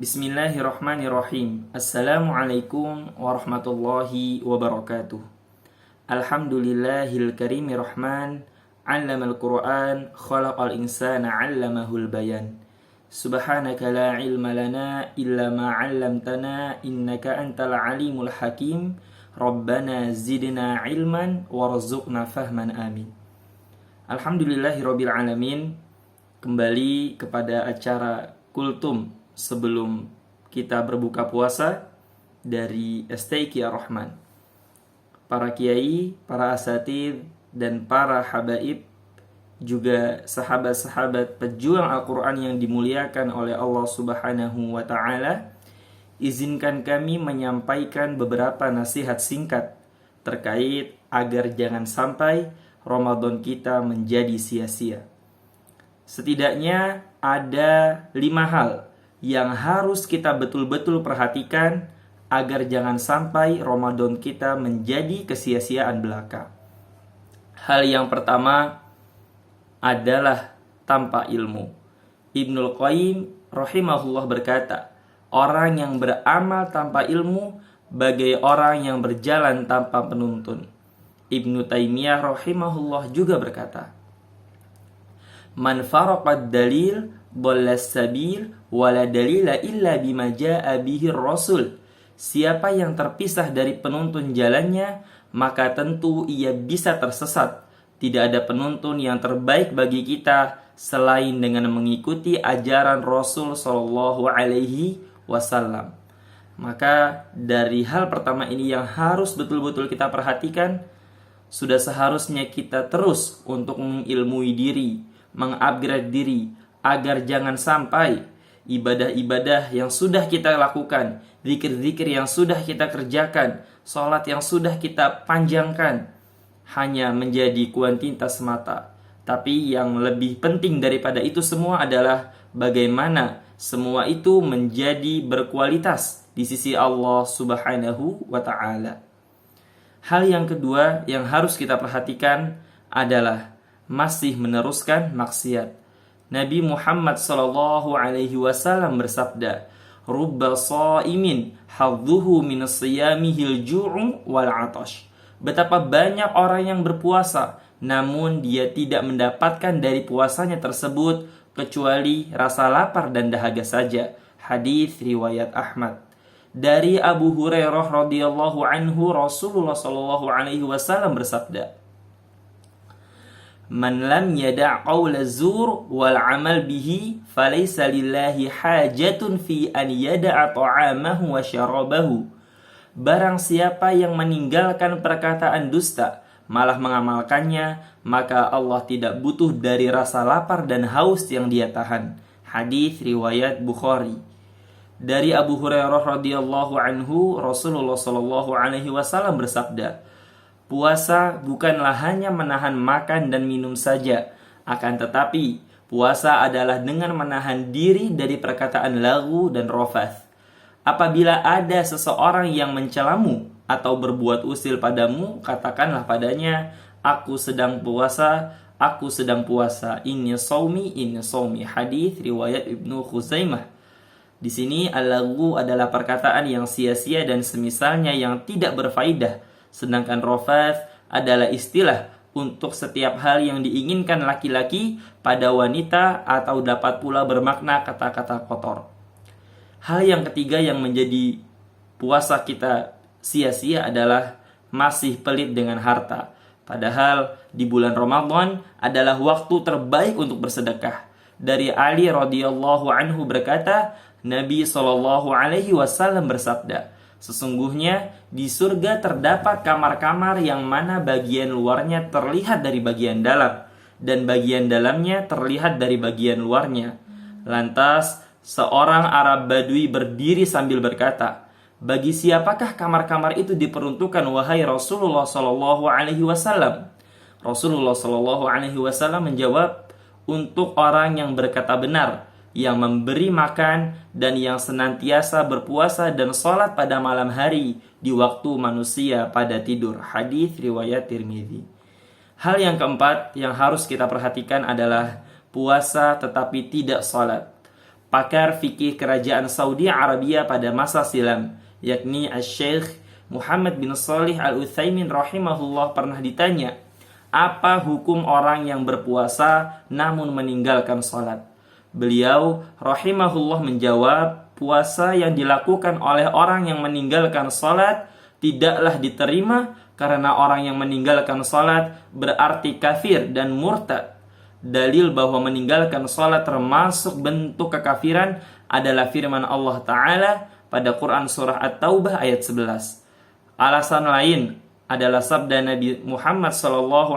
Bismillahirrahmanirrahim. Assalamualaikum warahmatullahi wabarakatuh. Alhamdulillahil karimi rahman, 'allamal Qur'an, khalaqal insana 'allamahul bayan. Subhanaka la ilma lana illa ma 'allamtana innaka antal alimul hakim. Rabbana zidna ilman warzuqna fahman amin. Alhamdulillahirabbil alamin. Kembali kepada acara Kultum sebelum kita berbuka puasa dari STIQ Ar-Rahman. Para kiai, para asatidz, dan para habaib, juga sahabat-sahabat pejuang Al-Quran yang dimuliakan oleh Allah Subhanahu wa Ta'ala, izinkan kami menyampaikan beberapa nasihat singkat terkait agar jangan sampai Ramadan kita menjadi sia-sia. Setidaknya ada 5 hal yang harus kita betul-betul perhatikan agar jangan sampai Ramadan kita menjadi kesia-siaan belaka. Hal yang pertama adalah tanpa ilmu. Ibnul Qayyim rahimahullah berkata, orang yang beramal tanpa ilmu bagai orang yang berjalan tanpa penuntun. Ibnu Taimiyah rahimahullah juga berkata, man faraqad dalil dhallas sabil wala dalila illa bima jaa bihi rasul. Siapa yang terpisah dari penuntun jalannya, maka tentu ia bisa tersesat. Tidak ada penuntun yang terbaik bagi kita selain dengan mengikuti ajaran Rasul sallallahu alaihi wasallam. Maka dari hal pertama ini yang harus betul-betul kita perhatikan, sudah seharusnya kita terus untuk mengilmui diri, mengupgrade diri, agar jangan sampai ibadah-ibadah yang sudah kita lakukan, zikir-zikir yang sudah kita kerjakan, sholat yang sudah kita panjangkan, hanya menjadi kuantitas semata. Tapi yang lebih penting daripada itu semua adalah bagaimana semua itu menjadi berkualitas di sisi Allah Subhanahu wa Ta'ala. Hal yang kedua yang harus kita perhatikan adalah masih meneruskan maksiat. Nabi Muhammad sallallahu alaihi wasallam bersabda, "Rubba shaimin hadzuhu min siyamihil ju'u wal 'atash." Betapa banyak orang yang berpuasa, namun dia tidak mendapatkan dari puasanya tersebut kecuali rasa lapar dan dahaga saja. Hadis riwayat Ahmad. Dari Abu Hurairah radhiyallahu anhu, Rasulullah sallallahu alaihi wasallam bersabda, man lam yada' qawla zur wal amal bihi falaysa lillahi hajatun fi an yada'a ta'amahu wa syarabahu. Barang siapa yang meninggalkan perkataan dusta malah mengamalkannya, maka Allah tidak butuh dari rasa lapar dan haus yang dia tahan. Hadis riwayat Bukhari. Dari Abu Hurairah radhiyallahu anhu, Rasulullah sallallahu alaihi wasallam bersabda, puasa bukanlah hanya menahan makan dan minum saja, akan tetapi puasa adalah dengan menahan diri dari perkataan laghu dan rafath. Apabila ada seseorang yang mencelamu atau berbuat usil padamu, katakanlah padanya, aku sedang puasa, aku sedang puasa. Inni shaumi, inni shaumi. Hadis riwayat Ibnu Khuzaimah. Di sini al-laghu adalah perkataan yang sia-sia dan semisalnya yang tidak berfaedah. Sedangkan rafath adalah istilah untuk setiap hal yang diinginkan laki-laki pada wanita atau dapat pula bermakna kata-kata kotor. Hal yang ketiga yang menjadi puasa kita sia-sia adalah masih pelit dengan harta. Padahal di bulan Ramadan adalah waktu terbaik untuk bersedekah. Dari Ali radhiyallahu anhu berkata, Nabi sallallahu alaihi wasallam bersabda, sesungguhnya di surga terdapat kamar-kamar yang mana bagian luarnya terlihat dari bagian dalam dan bagian dalamnya terlihat dari bagian luarnya. Lantas seorang Arab Badui berdiri sambil berkata, bagi siapakah kamar-kamar itu diperuntukkan wahai Rasulullah sallallahu alaihi wasallam? Rasulullah sallallahu alaihi wasallam menjawab, untuk orang yang berkata benar, yang memberi makan dan yang senantiasa berpuasa dan sholat pada malam hari di waktu manusia pada tidur. Hadis riwayat Tirmidzi. Hal yang keempat yang harus kita perhatikan adalah puasa tetapi tidak sholat. pakar fikih kerajaan Saudi Arabia pada masa silam, yakni Asy-Syaikh Muhammad bin Shalih Al-Utsaimin rahimahullah, pernah ditanya, apa hukum orang yang berpuasa namun meninggalkan salat? Beliau rahimahullah menjawab, puasa yang dilakukan oleh orang yang meninggalkan salat tidaklah diterima, karena orang yang meninggalkan salat berarti kafir dan murtad. Dalil bahwa meninggalkan salat termasuk bentuk kekafiran adalah firman Allah Ta'ala pada Quran surah At-Taubah ayat 11. Alasan lain adalah sabda Nabi Muhammad SAW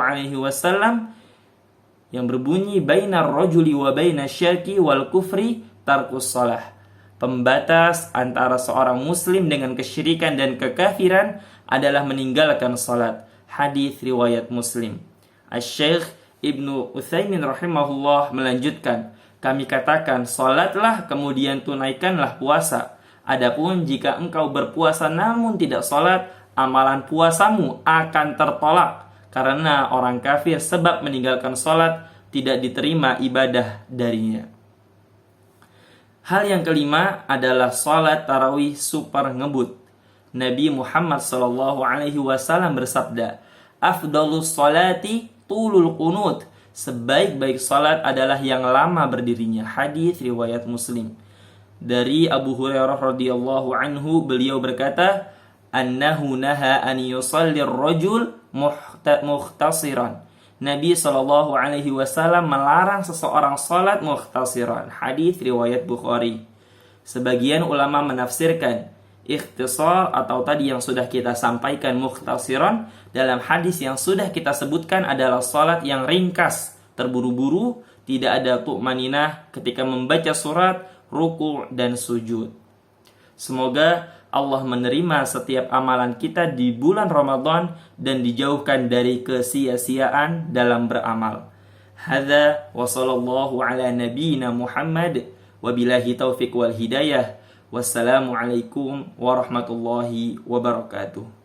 yang berbunyi, bainar rajuli wa bainasyirki wal kufri tarkus shalah. Pembatas antara seorang muslim dengan kesyirikan dan kekafiran adalah meninggalkan salat. Hadis riwayat Muslim. Asy-Syaikh Ibnu Utsaimin rahimahullah melanjutkan, kami katakan salatlah kemudian tunaikanlah puasa. Adapun jika engkau berpuasa namun tidak salat, amalan puasamu akan tertolak, karena orang kafir sebab meninggalkan salat tidak diterima ibadah darinya. Hal yang kelima adalah salat tarawih super ngebut. Nabi Muhammad SAW bersabda, afdalus salati tulul qunut, sebaik-baik salat adalah yang lama berdirinya. Hadis riwayat Muslim. Dari Abu Hurairah radhiyallahu anhu, beliau berkata, annahu naha an yusallir rajul muhtasiran. Nabi SAW melarang seseorang salat muhtasiran. Hadis riwayat Bukhari. Sebagian ulama menafsirkan ikhtisar atau tadi yang sudah kita sampaikan muhtasiran dalam hadis yang sudah kita sebutkan adalah salat yang ringkas, terburu-buru, tidak ada tu'maninah ketika membaca surat, ruku' dan sujud. Semoga Allah menerima setiap amalan kita di bulan Ramadan dan dijauhkan dari kesia-siaan dalam beramal. Hadza wa sallallahu ala nabiyyina Muhammad wa billahi taufiq wal hidayah. Wassalamualaikum warahmatullahi wabarakatuh.